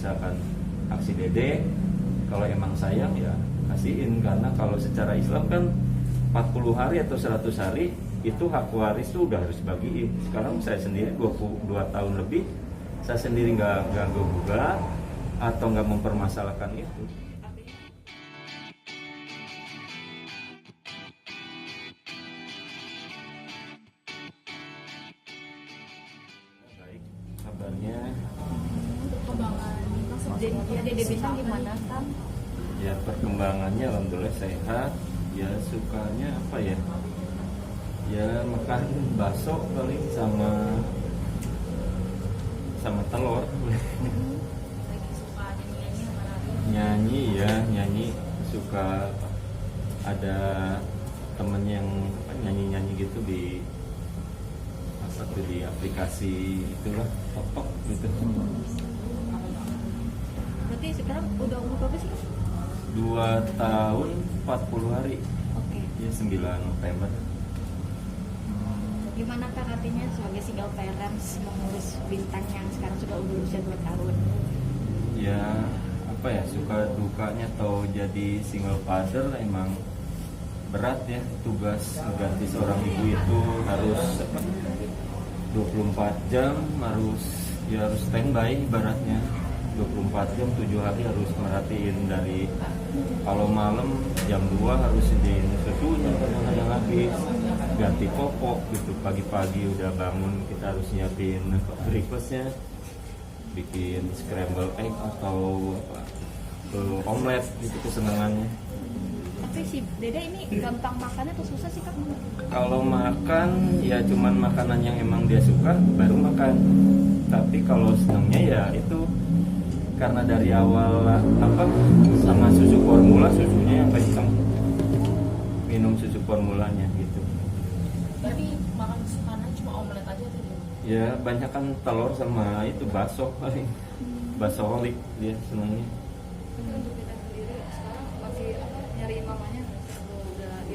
misalkan aksi dede, kalau emang sayang ya kasihin, karena kalau secara Islam kan 40 hari atau 100 hari itu hak waris tuh udah harus dibagiin. Sekarang saya sendiri 22 tahun lebih, saya sendiri nggak gugat atau nggak mempermasalahkan itu. Baik, kabarnya Perkembangan maksud Dede Bintang gimana kan? ya perkembangannya alhamdulillah sehat. Ya sukanya apa ya? Ya makan bakso paling sama telur. Lagi suka nyanyi sama Nyanyi ya, nyanyi suka, ada temen yang nyanyi gitu di apa tuh, di aplikasi itulah TikTok gitu. Berarti sekarang udah umur berapa sih? 2 tahun 40 hari. Oke. Ya 9 November. Gimana Kak artinya sebagai single parents mengurus Bintang yang sekarang sudah berusia 2 tahun? Ya apa ya, suka dukanya atau jadi single father emang berat ya. Tugas mengganti seorang ibu itu harus 24 jam harus standby ibaratnya. 24 jam 7 hari harus merhatiin, dari kalau malam jam 2 harus sediain susunya kadang-kadang habis, ganti popok gitu. Pagi-pagi udah bangun kita harus nyiapin breakfastnya, bikin scramble egg atau omelet gitu kesenangannya. Tapi si Dede ini gampang makannya atau susah sih Kak? Kalau makan ya cuman makanan yang emang dia suka baru makan. Tapi kalau senangnya ya itu karena dari awal sama susu formula, susunya yang kenceng, minum susu formulanya gitu. Tapi makan kesukaannya cuma omelet aja tadi? Ya banyak kan telur sama itu bakso paling, bakso holik dia senangnya. Tapi untuk kita sendiri sekarang masih nyari mamanya?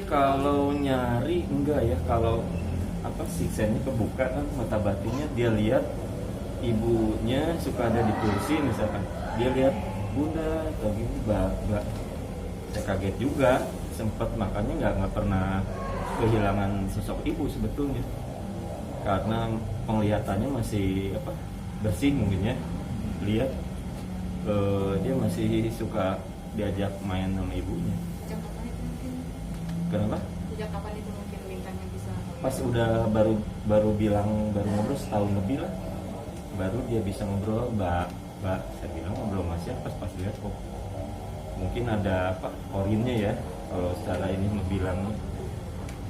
Kalau nyari enggak ya, kalau siksanya kebuka kan mata batinnya, dia lihat ibunya suka ada di kursi misalkan, dia lihat bunda atau gini, mbak, saya kaget juga, sempat makanya nggak pernah kehilangan sosok ibu sebetulnya, karena penglihatannya masih bersih mungkin ya, lihat dia masih suka diajak main sama ibunya. Sejak kapan itu mungkin? Kenapa? Sejak kapan itu mungkin Bintangnya bisa? Pas udah baru ngobrol setahun lebih lah, baru dia bisa ngobrol, mbak, saya bilang ngobrol masih pas lihat kok mungkin ada orinnya ya, kalau secara ini bilang.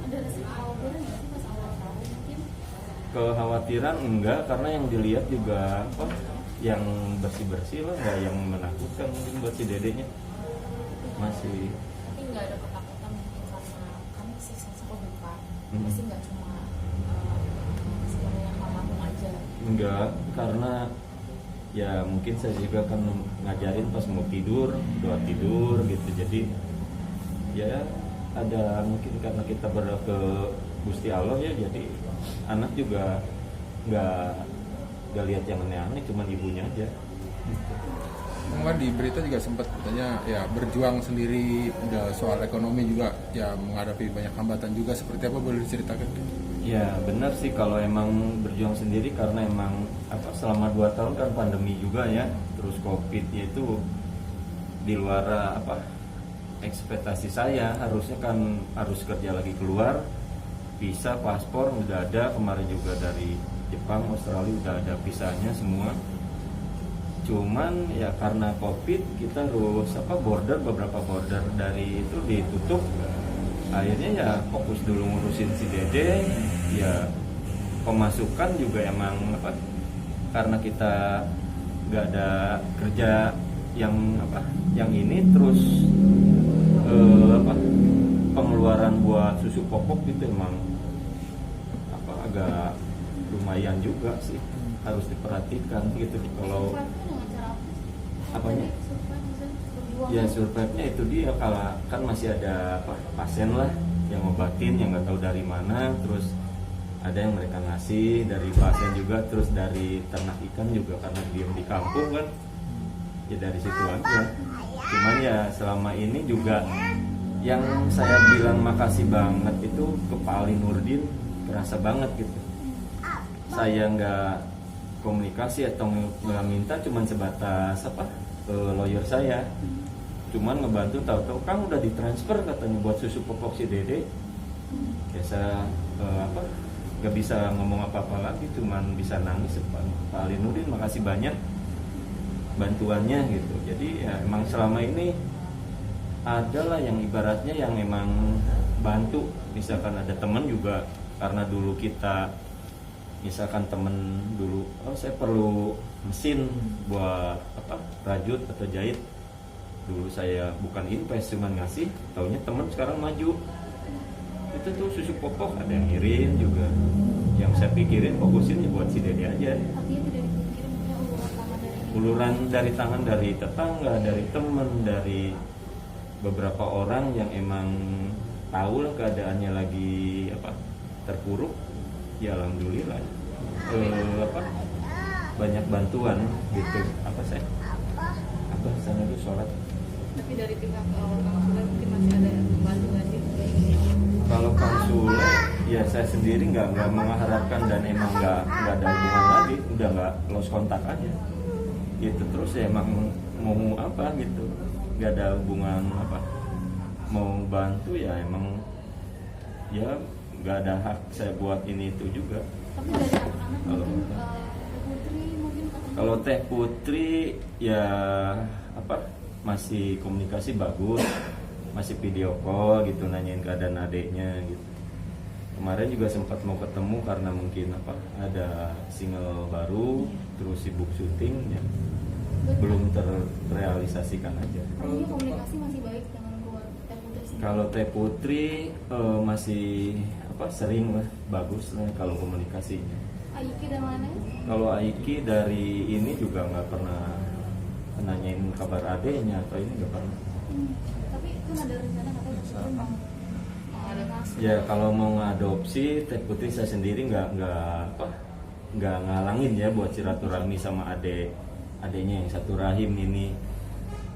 Ada rasa kekhawatiran nggak sih pas awal-awal mungkin? Kekhawatiran enggak, karena yang dilihat juga yang bersih lah, nggak yang menakutkan mungkin buat si dedenya masih. Tapi nggak ada ketakutan mungkin karena kami sih sama bukan, pasti nggak cuma sebenarnya mamamu aja. Enggak, karena ya mungkin saya juga kan ngajarin pas mau tidur, doa tidur gitu. Jadi ya ada mungkin karena kita berdoa ke Gusti Allah ya, jadi anak juga nggak lihat yang aneh-aneh, cuman ibunya aja. Kemarin di berita juga sempat katanya ya berjuang sendiri, udah soal ekonomi juga ya menghadapi banyak hambatan juga, seperti apa, boleh diceritakan? Ya benar sih, kalau emang berjuang sendiri karena emang selama 2 tahun kan pandemi juga ya, terus COVID itu di luar ekspektasi saya. Harusnya kan harus kerja lagi keluar, visa, paspor udah ada, kemarin juga dari Jepang, Australia udah ada visanya semua. Cuman ya karena COVID kita harus beberapa border dari itu ditutup. Akhirnya ya fokus dulu ngurusin si Dede. Ya pemasukan juga emang karena kita nggak ada kerja yang ini, terus pengeluaran buat susu popok gitu emang agak lumayan juga sih, harus diperhatikan gitu. Kalau apanya ya survive-nya itu dia, kalau kan masih ada pasien lah yang ngobatin yang nggak tahu dari mana, terus ada yang mereka ngasih dari pasien juga, terus dari ternak ikan juga karena diem di kampung kan, ya dari situ aja. Cuman ya selama ini juga yang saya bilang makasih banget itu ke Pak Ali Nurdin, kerasa banget gitu. Saya nggak komunikasi atau nggak minta, cuman sebatas lawyer saya, cuman ngebantu, tahu-tahu Kang udah ditransfer katanya buat susu popok si Dede. Ya saya nggak bisa ngomong apa-apa lagi, cuman bisa nangis. Pak Ali Nurdin makasih banyak bantuannya gitu. Jadi ya emang selama ini adalah yang ibaratnya yang emang bantu. Misalkan ada temen juga, karena dulu kita misalkan temen dulu, saya perlu mesin buat rajut atau jahit, dulu saya bukan invest, cuman ngasih, taunya temen sekarang maju. Itu tuh susu popok ada yang ngirim juga. Yang saya pikirin fokusin ya buat si Dede aja. Artinya tidak dipikirin punya Uluran dari tangan dari tetangga, dari temen, dari beberapa orang yang emang tahu lah keadaannya lagi terpuruk. Ya alhamdulillah banyak bantuan gitu. Saya dulu sholat. Tapi dari pihak konsuler mungkin masih ada membantu nggak sih? Kalau konsuler ya saya sendiri nggak mengharapkan, dan emang nggak ada hubungan lagi, udah nggak lost kontak aja gitu. Terus ya emang mau gitu, nggak ada hubungan mau bantu, ya emang ya nggak ada hak saya buat ini itu juga. Tapi dari anak-anak mungkin Putri mungkin katanya. Kalau Teh Putri ya masih komunikasi bagus, masih video call gitu, nanyain keadaan adiknya gitu. Kemarin juga sempat mau ketemu karena mungkin ada single baru, terus sibuk syuting ya, belum terrealisasikan aja. Artinya komunikasi masih baik dengan keluarga Teh Putri sendiri. Kalau Teh Putri masih sering lah, bagus lah kalau komunikasinya. Aiki dan mana? Kalau Aiki dari ini juga nggak pernah nanyain kabar adeknya atau ini nggak pernah. Tapi kan ada rencana katanya mau ada masuk. Ya kalau mau ngadopsi Teh Putri, saya sendiri nggak ngalangin ya buat silaturahmi sama adeknya yang satu rahim ini.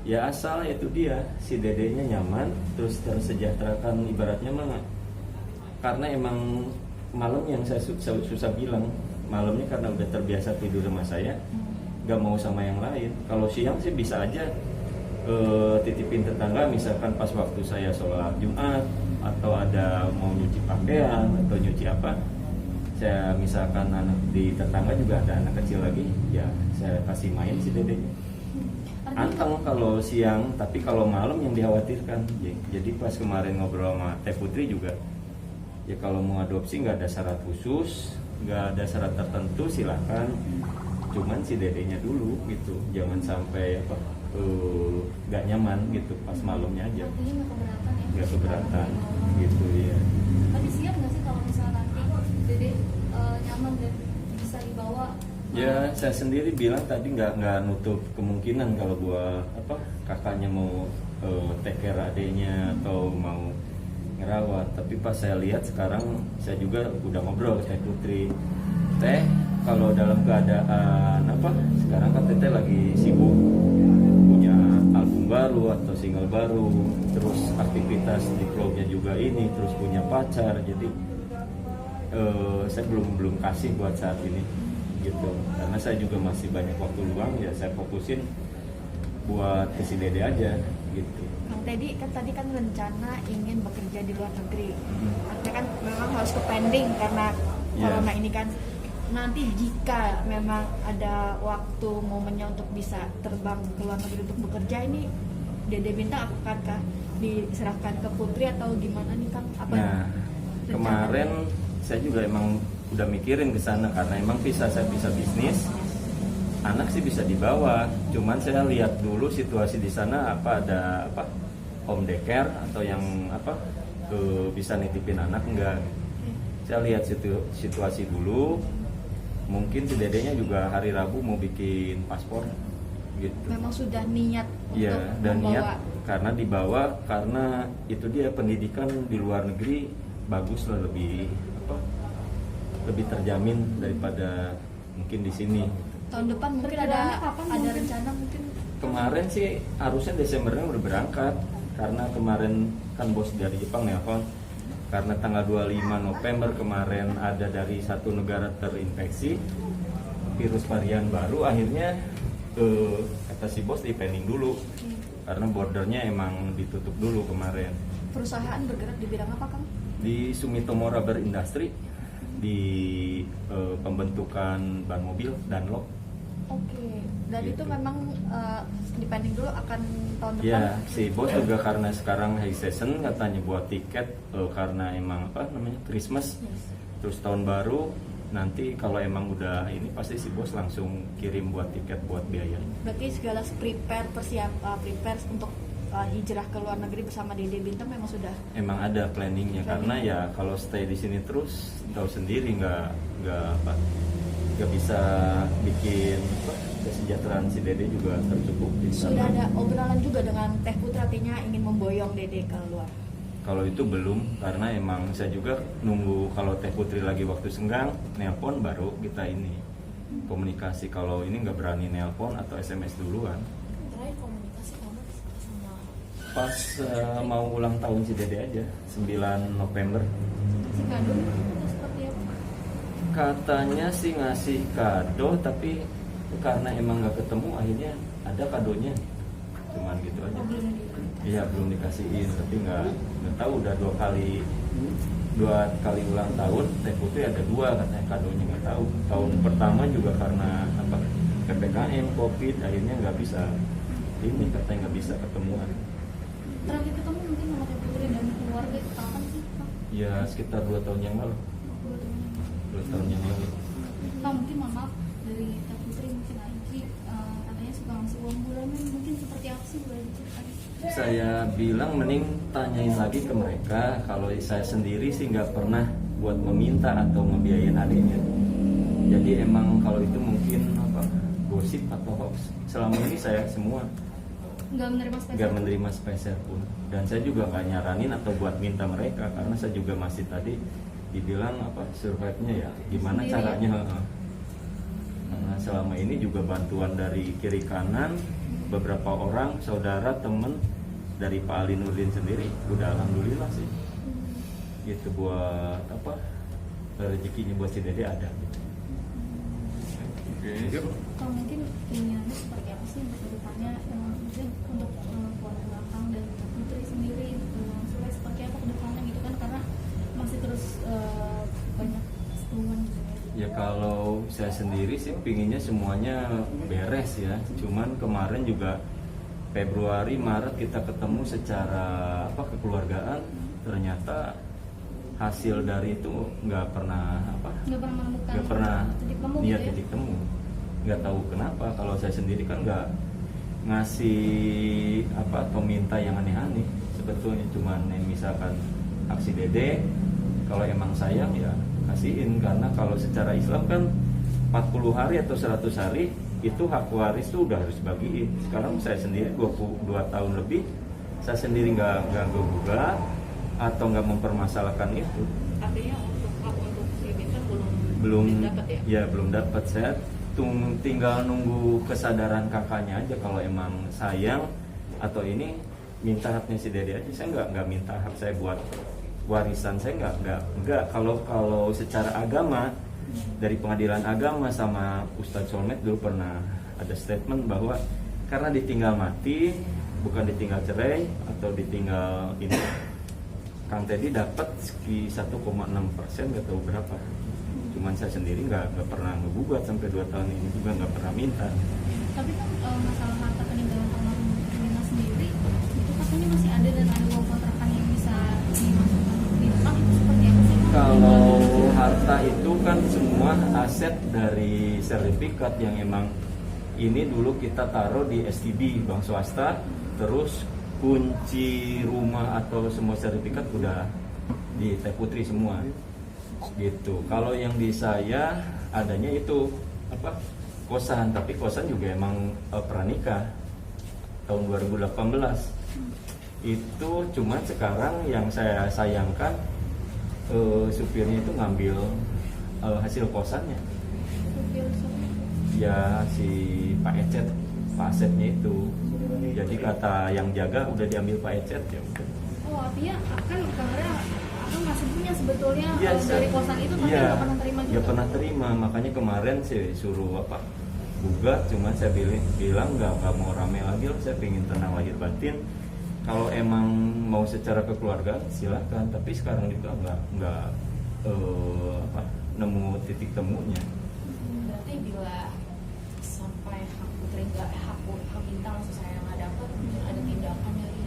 Ya asal itu dia si dedenya nyaman, terus tersejahterakan, ibaratnya mah. Karena emang malam yang saya susah bilang, malamnya karena udah terbiasa tidur sama saya, nggak mau sama yang lain. Kalau siang sih bisa aja titipin tetangga, misalkan pas waktu saya sholat Jumat atau ada mau nyuci pakaian atau nyuci saya misalkan anak di tetangga juga ada anak kecil lagi, ya saya kasih main si Dede. Anteng kalau siang, tapi kalau malam yang dikhawatirkan. Jadi pas kemarin ngobrol sama Teh Putri juga, ya kalau mau adopsi nggak ada syarat khusus, nggak ada syarat tertentu, silahkan. Cuman si dedenya dulu gitu, jangan sampai nggak nyaman gitu pas malamnya aja. Artinya nggak keberatan ya? Nggak keberatan gitu ya. Tapi siap nggak sih kalau misalnya nanti Dede nyaman dan bisa dibawa? Ya saya sendiri bilang tadi nggak nutup kemungkinan kalau gua kakaknya mau take care adeknya atau mau ngerawat. Tapi pas saya lihat sekarang, saya juga udah ngobrol ke Teh Putri, Teh kalau dalam keadaan sekarang kan Teteh lagi sibuk punya album baru atau single baru, terus aktivitas di vlognya juga ini, terus punya pacar, jadi saya belum kasih buat saat ini gitu, karena saya juga masih banyak waktu luang, ya saya fokusin buat ke si Dede aja gitu. Kang Teddy tadi kan rencana ingin bekerja di luar negeri, artinya kan memang harus ke pending karena corona ini kan. Nanti jika memang ada waktu momennya untuk bisa terbang ke luar negeri untuk bekerja, ini Dede Bintang akankah diserahkan ke Putri atau gimana nih Kang? Nah kemarin saya juga emang udah mikirin ke sana, karena emang saya bisa bisnis, anak sih bisa dibawa. Cuman saya lihat dulu situasi di sana, ada home daycare atau yang bisa nitipin anak enggak. Saya lihat situasi dulu. Mungkin si dedenya juga hari Rabu mau bikin paspor gitu. Memang sudah niat ya, untuk dan membawa. niat karena dibawa, karena itu dia pendidikan di luar negeri bagus lah, lebih terjamin daripada mungkin di sini. Tahun depan mungkin ada rencana mungkin kemarin sih harusnya Desembernya udah berangkat, karena kemarin kan bos dari Jepang nelpon karena tanggal 25 November kemarin ada dari satu negara terinfeksi virus varian baru, akhirnya kata si bos di pending dulu karena bordernya emang ditutup dulu kemarin. Perusahaan bergerak di bidang apa, Kang? Di Sumitomo Rubber Industry di pembentukan ban mobil Dunlop. Oke, dan Gitu. itu memang dipending dulu akan tahun depan. Ya, si bos juga karena sekarang high season katanya buat tiket karena emang apa namanya Christmas, terus tahun baru nanti kalau emang udah ini pasti si bos langsung kirim buat tiket buat biaya. Berarti segala prepare untuk hijrah ke luar negeri bersama Dede Bintang memang sudah. Emang ada planningnya karena ya kalau stay di sini terus tahu sendiri nggak bisa bikin kesejahteraan si Dede juga tercukupi. Sudah ada obrolan juga dengan Teh Putra, artinya ingin memboyong Dede ke luar. Kalau itu belum, karena emang saya juga nunggu kalau Teh Putri lagi waktu senggang nelpon baru kita ini komunikasi. Kalau ini nggak berani nelpon atau SMS duluan. Terakhir komunikasi kamu sama Pas mau ulang tahun si Dede aja 9 November. Si kado itu seperti apa? Katanya sih ngasih kado, tapi karena emang nggak ketemu akhirnya ada kadonya, cuman gitu aja. Oh, belum Iya belum dikasihin, tapi nggak tahu udah dua kali ulang tahun Teh Putri ada 2 katanya kadonya, nggak tahu. Tahun pertama juga karena apa PPKM COVID akhirnya nggak bisa ini, katanya nggak bisa ketemuan. terakhir ketemu mungkin sama Teh Putri dan keluarga itu kapan sih, Kang? Ya sekitar 2 tahun yang lalu. 2 tahun yang lalu. Kang, mungkin mohon maaf dari Teh Putri mungkin Aji katanya suka ngasih uang bulanan, mungkin seperti apa sih, boleh diceritain? Saya bilang mending tanyain lagi ke mereka. Kalau saya sendiri sih nggak pernah buat meminta atau ngebiayain adiknya. Jadi emang kalau itu mungkin apa gosip atau hoax. Selama ini saya semua Nggak menerima spesial? nggak menerima spesial pun. Dan saya juga nggak nyaranin atau buat minta mereka karena saya juga masih tadi dibilang apa survive-nya ya gimana Sendiri. caranya. Nah, selama ini juga bantuan dari kiri kanan beberapa orang saudara temen dari Pak Ali Nurdin sendiri udah alhamdulillah sih gitu buat apa rezekinya buat si Dede ada gitu. Oke. Kalau mungkin keinginannya seperti apa sih untuk kedepannya, mungkin untuk keluarga Kang dan Putri sendiri, supaya seperti apa kedepannya gitu kan, karena masih terus banyak kesetujuan gitu ya. Ya kalau saya sendiri sih pinginnya semuanya beres ya. Cuman kemarin juga Februari Maret kita ketemu secara apa kekeluargaan, ternyata hasil dari itu nggak pernah menemukan nggak pernah titik temu niat gitu ya? titik temu. Nggak tahu kenapa. Kalau saya sendiri kan nggak ngasih apa atau minta yang aneh-aneh. Sebetulnya cuman misalkan aksi Dede, kalau emang sayang ya kasihin, karena kalau secara Islam kan 40 hari atau 100 hari itu hak waris tuh udah harus bagiin. Sekarang saya sendiri 22 tahun lebih saya sendiri nggak gugat atau nggak mempermasalahkan itu. Artinya untuk si Bintang Belum dapat ya? belum dapat. Saya tinggal nunggu kesadaran kakaknya aja kalau emang sayang atau ini minta haknya si Dede aja. Saya nggak minta hak saya buat warisan, saya nggak. Kalau secara agama dari pengadilan agama sama Ustadz Solmed dulu pernah ada statement bahwa karena ditinggal mati bukan ditinggal cerai atau ditinggal ini, Kang Teddy dapat sekitar 1,6%, nggak tahu berapa. Cuman saya sendiri nggak pernah ngegugat sampai 2 tahun ini juga nggak pernah minta. Tapi kan masalah harta peninggalan almarhum Nina sendiri itu katanya masih ada dan ada uang kontrakan yang bisa dimasukkan bintang, itu seperti apa sih? Kalau harta itu kan semua aset dari sertifikat yang emang ini dulu kita taruh di STB bank swasta, terus kunci rumah atau semua sertifikat udah di Teh Putri semua gitu. Kalau yang di saya adanya itu apa kosan, tapi kosan juga emang pranikah tahun 2018 itu. Cuman sekarang yang saya sayangkan supirnya itu ngambil hasil kosannya. Supir Ya si Pak asetnya itu. Jadi kata yang jaga udah diambil Pak Ecet ya udah. Oh, artinya kan kemarin Akang masih punya sebetulnya Iya, dari kosan itu tapi iya, nggak pernah terima juga. nggak pernah terima, makanya kemarin saya suruh gugat, cuman saya bilang nggak mau rame lagi lah, saya pengen tenang lahir batin. Kalau emang mau secara kekeluargaan silakan, tapi sekarang juga nggak nemu titik temunya. Berarti bila sampai hak putri hak bintang maksud saya nggak dapat, mungkin ada tindakan dari.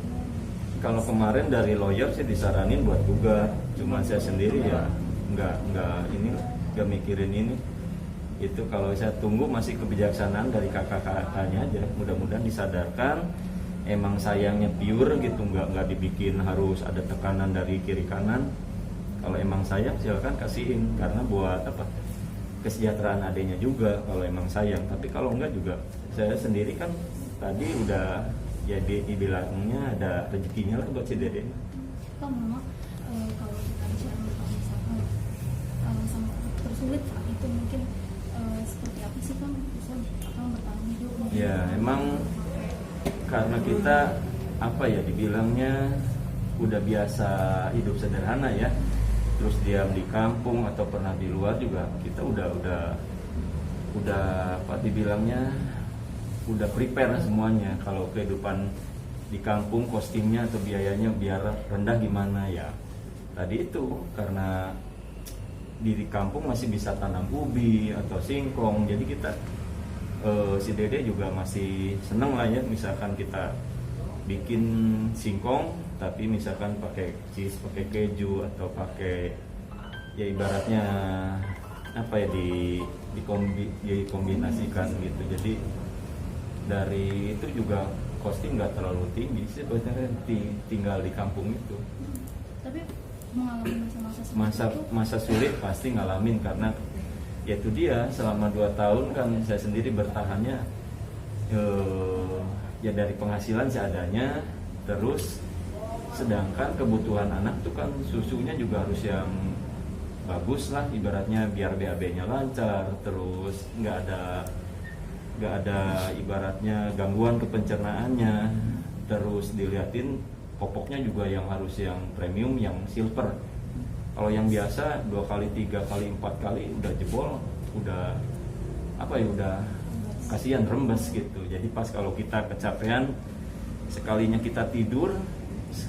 Kalau kemarin dari lawyer sih disaranin buat gugat, cuman saya sendiri ya nggak mikirin ini. Itu kalau saya tunggu masih kebijaksanaan dari kakak-kakaknya aja, mudah-mudahan disadarkan. Emang sayangnya pure gitu, nggak dibikin harus ada tekanan dari kiri kanan. Kalau emang sayang silakan kasihin, karena buat kesejahteraan adanya juga kalau emang sayang. Tapi kalau enggak juga, saya sendiri kan tadi udah ya dibilangnya ada rezekinya lah buat si Dede. Kang, Mama, kalau kita bicara tentang misalkan sama tersulit saat itu mungkin seperti apa sih Kang? Bisa Akang bertahan hidup? Ya emang karena kita dibilangnya udah biasa hidup sederhana ya, terus diam di kampung atau pernah di luar juga, kita udah dibilangnya udah prepare semuanya. Kalau kehidupan di kampung kostingnya atau biayanya biar rendah gimana ya, tadi itu karena di kampung masih bisa tanam ubi atau singkong, jadi kita si Dede juga masih seneng lah ya, misalkan kita bikin singkong tapi misalkan pakai cheese, pakai keju atau pakai ya ibaratnya dikombinasikan gitu. Jadi dari itu juga costing nggak terlalu tinggi sebenarnya tinggal di kampung itu. Tapi mengalami masa sulit pasti ngalamin, karena ya itu dia selama 2 tahun kan saya sendiri bertahannya ya dari penghasilan seadanya, terus sedangkan kebutuhan anak tuh kan susunya juga harus yang bagus lah ibaratnya biar BAB-nya lancar, terus nggak ada ibaratnya gangguan ke pencernaannya, terus diliatin popoknya juga yang harus yang premium, yang silver. Kalau yang biasa 2 kali, 3 kali, 4 kali udah jebol, udah kasihan rembes gitu. Jadi pas kalau kita kecapean, sekalinya kita tidur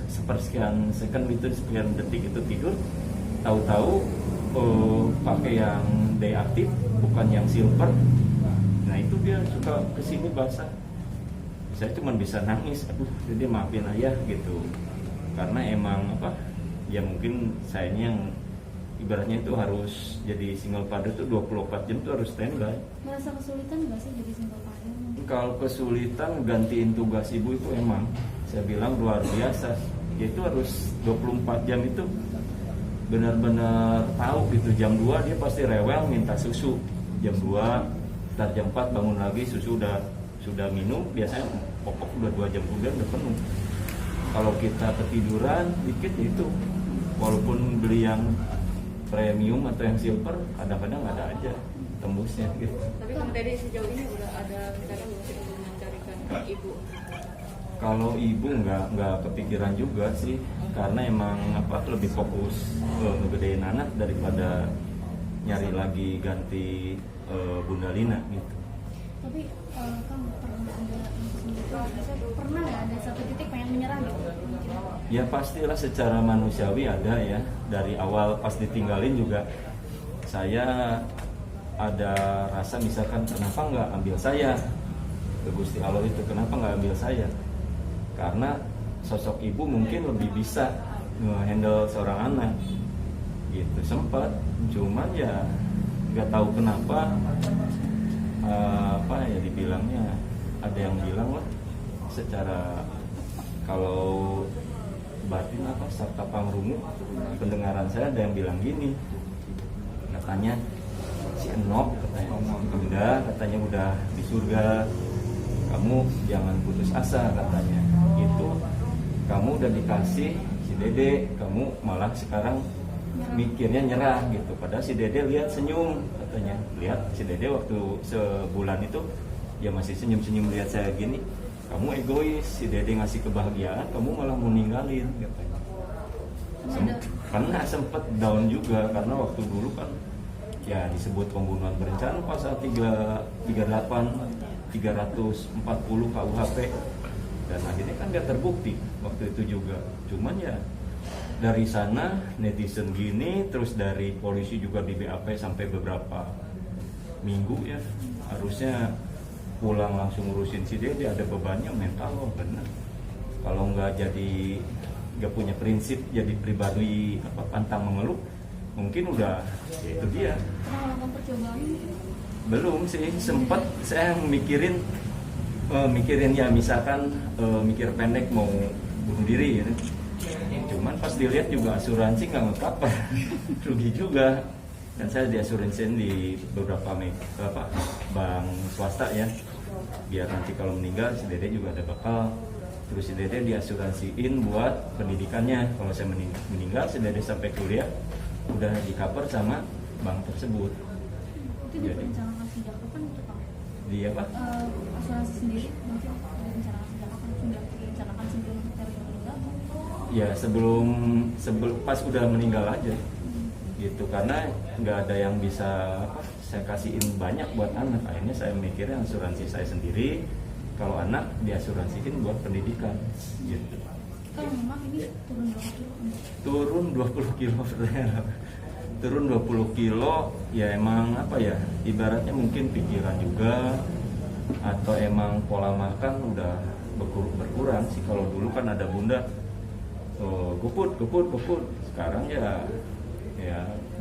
sepersekian second itu, sekian detik itu tidur, tahu-tahu pakai yang day aktif bukan yang silver. Nah itu dia suka kesini basah. Saya cuma bisa nangis, aduh jadi maafin ayah gitu. Karena emang ya mungkin sayanya yang ibaratnya itu harus jadi single father tuh 24 jam tuh harus standby. Merasa kesulitan nggak sih jadi single father? Kalau kesulitan gantiin tugas ibu itu emang saya bilang luar biasa. Yaitu harus 24 jam itu benar-benar tahu gitu, jam 2 dia pasti rewel minta susu, jam 2 ntar jam 4 bangun lagi susu sudah minum, biasanya popok udah 2 jam kemudian udah penuh. Kalau kita ketiduran dikit itu, walaupun beli yang premium atau yang silver, kadang-kadang ada aja tembusnya gitu. Tapi Kang Dede sejauh ini udah ada rencana mungkin untuk mencarikan ibu? Kalau ibu nggak kepikiran juga sih, karena emang lebih fokus ngegedein anak daripada nyari lagi ganti Bunda Lina gitu. Tapi Kang pernah nggak ada satu titik pengen menyerah gitu? Ya pastilah secara manusiawi ada ya. Dari awal pas ditinggalin juga saya ada rasa misalkan kenapa nggak ambil saya ke Gusti Allah itu, kenapa nggak ambil saya? Karena sosok ibu mungkin lebih bisa nge-handle seorang anak gitu. Sempat, cuman ya nggak tahu kenapa ya dibilangnya, ada yang bilang lah secara kalau batin sabta pangrungu, pendengaran saya ada yang bilang gini, katanya si Enok katanya udah di surga, kamu jangan putus asa katanya. Itu kamu udah dikasih si Dede, kamu malah sekarang mikirnya nyerah gitu. Padahal si Dede lihat senyum katanya, lihat si Dede waktu sebulan itu dia masih senyum-senyum lihat saya gini, kamu egois, si Dede ngasih kebahagiaan, kamu malah mau ninggalin katanya. Karena sempet down juga karena waktu dulu kan ya disebut pembunuhan berencana pasal 338 340 KUHP, dan akhirnya kan nggak terbukti waktu itu juga. Cuman ya dari sana netizen gini, terus dari polisi juga di BAP sampai beberapa minggu ya, harusnya pulang langsung ngurusin si Dede, ada bebannya mental loh, bener. Kalau nggak punya prinsip, jadi pribadi pantang mengeluh, mungkin udah ya itu dia. Pernah melakukan percobaan? Belum sih, sempat saya mikirin ya misalkan mikir pendek mau bunuh diri gitu. Cuman pas dilihat juga asuransi nggak nge-cover, rugi juga. Dan saya diasuransiin di beberapa bank swasta ya, biar nanti kalau meninggal si Dede juga ada bekal. Terus si Dede diasuransiin buat pendidikannya, kalau saya meninggal si Dede sampai kuliah udah di-cover sama bank tersebut. Itu direncanakan sejak kapan itu Pak? Di apa? Asuransi sendiri mungkin direncanakan sejak kapan? Sudah direncanakan sebelum Terry meninggal? Ya sebelum pas udah meninggal aja gitu, karena nggak ada yang bisa saya kasihin banyak buat anak. Akhirnya saya mikirnya asuransi saya sendiri, kalau anak diasuransiin buat pendidikan gitu. Kalau memang ini turun berapa kilo? Turun 20 kilo turun 20 kilo ya, emang ibaratnya mungkin pikiran juga atau emang pola makan udah berkurang sih. Kalau dulu kan ada bunda guput, sekarang ya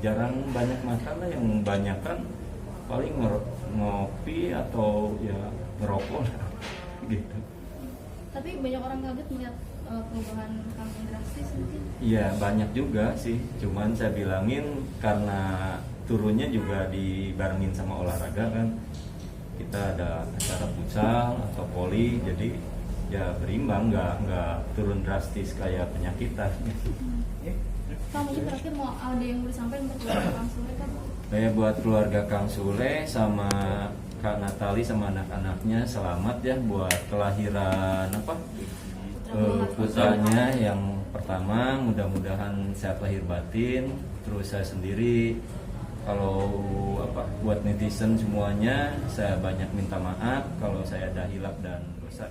jarang banyak makan lah, yang banyak kan paling ngopi atau ya ngerokok lah gitu. Tapi banyak orang kaget melihat perubahan kamu drastis mungkin? Iya banyak juga sih, cuman saya bilangin karena turunnya juga dibarengin sama olahraga kan. Kita ada acara futsal atau voli, jadi ya berimbang, nggak turun drastis kayak penyakitan. Pak, mungkin terakhir mau ada yang mau disampaikan untuk keluarga Kang Sule kan? Saya buat keluarga Kang Sule sama Kak Natali sama anak-anaknya selamat ya buat kelahiran putranya yang pertama, mudah-mudahan sehat lahir batin. Terus saya sendiri kalau buat netizen semuanya saya banyak minta maaf kalau saya ada hilaf dan dosa.